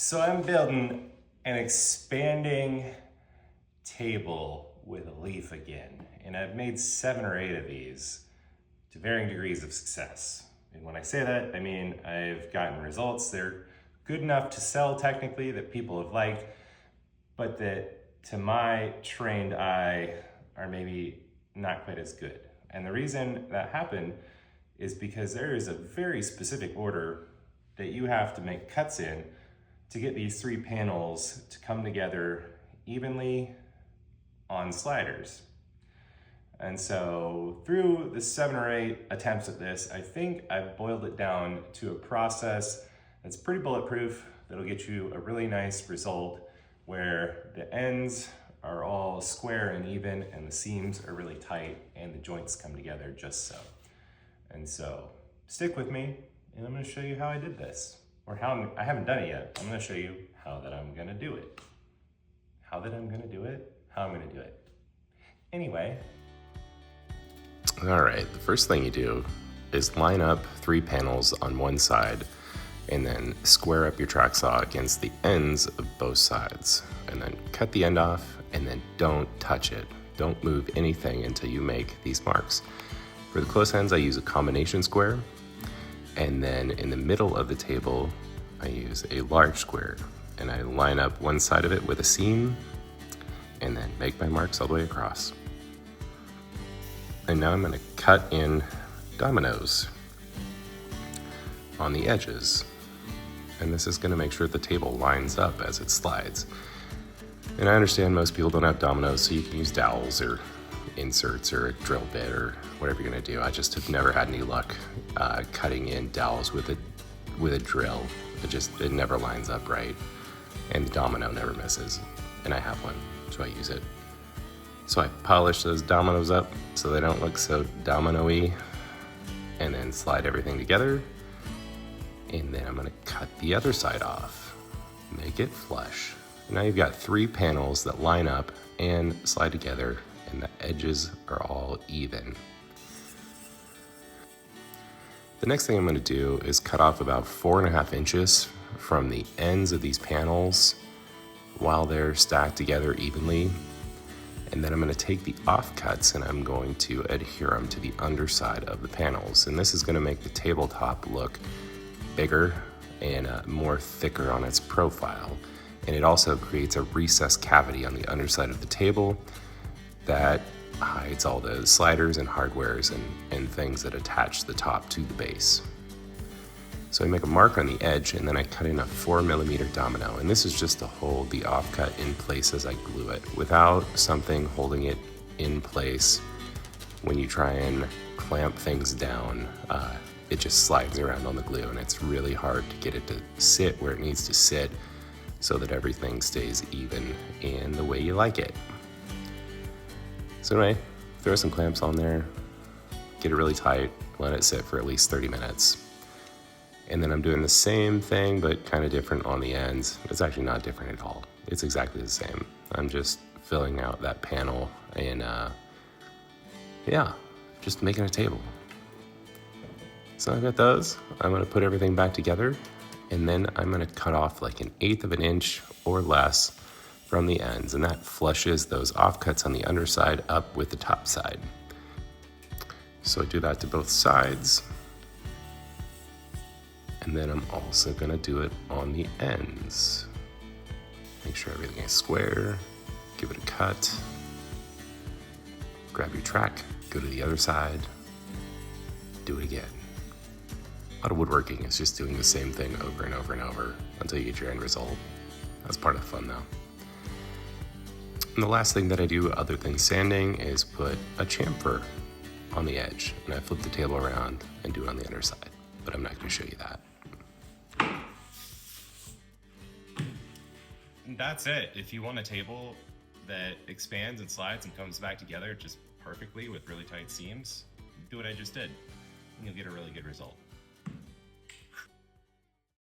So I'm building an expanding table with a leaf again, and I've made 7 or 8 of these to varying degrees of success. And when I say that, I mean I've gotten results. They're good enough to sell technically, that people have liked, but that to my trained eye are maybe not quite as good. And the reason that happened is because there is a very specific order that you have to make cuts in to get these 3 panels to come together evenly on sliders. And so through the 7 or 8 attempts at this, I think I've boiled it down to a process that's pretty bulletproof, that'll get you a really nice result where the ends are all square and even and the seams are really tight and the joints come together just so. And so stick with me and I'm gonna show you how I did this. Or I haven't done it yet. I'm gonna show you how that I'm gonna do it. How I'm gonna do it. Anyway. All right, the first thing you do is line up 3 panels on one side and then square up your track saw against the ends of both sides. And then cut the end off and then don't touch it. Don't move anything until you make these marks. For the close ends, I use a combination square. And then in the middle of the table, I use a large square and I line up one side of it with a seam and then make my marks all the way across. And now I'm gonna cut in dominoes on the edges. And this is gonna make sure the table lines up as it slides. And I understand most people don't have dominoes, so you can use dowels or inserts or a drill bit or whatever you're gonna do. I just have never had any luck cutting in dowels with a drill. It never lines up right, and the domino never misses. And I have one, so I use it. So I polish those dominoes up so they don't look so domino-y, and then slide everything together. And then I'm gonna cut the other side off, make it flush. Now you've got 3 panels that line up and slide together, and the edges are all even. The next thing I'm gonna do is cut off about 4.5 inches from the ends of these panels while they're stacked together evenly. And then I'm gonna take the offcuts and I'm going to adhere them to the underside of the panels. And this is gonna make the tabletop look bigger and more thicker on its profile. And it also creates a recessed cavity on the underside of the table that hides all the sliders and hardwares and things that attach the top to the base. So I make a mark on the edge and then I cut in a 4mm domino. And this is just to hold the offcut in place as I glue it. Without something holding it in place, when you try and clamp things down, it just slides around on the glue and it's really hard to get it to sit where it needs to sit so that everything stays even in the way you like it. So anyway, throw some clamps on there, get it really tight, let it sit for at least 30 minutes. And then I'm doing the same thing, but kind of different on the ends. It's actually not different at all. It's exactly the same. I'm just filling out that panel and yeah, just making a table. So I've got those. I'm gonna put everything back together and then I'm gonna cut off like 1/8 of an inch or less from the ends, and that flushes those offcuts on the underside up with the top side. So I do that to both sides. And then I'm also gonna do it on the ends. Make sure everything is square, give it a cut, grab your track, go to the other side, do it again. A lot of woodworking is just doing the same thing over and over and over until you get your end result. That's part of the fun though. And the last thing that I do other than sanding is put a chamfer on the edge, and I flip the table around and do it on the underside, but I'm not gonna show you that. That's it. If you want a table that expands and slides and comes back together just perfectly with really tight seams, do what I just did, and you'll get a really good result.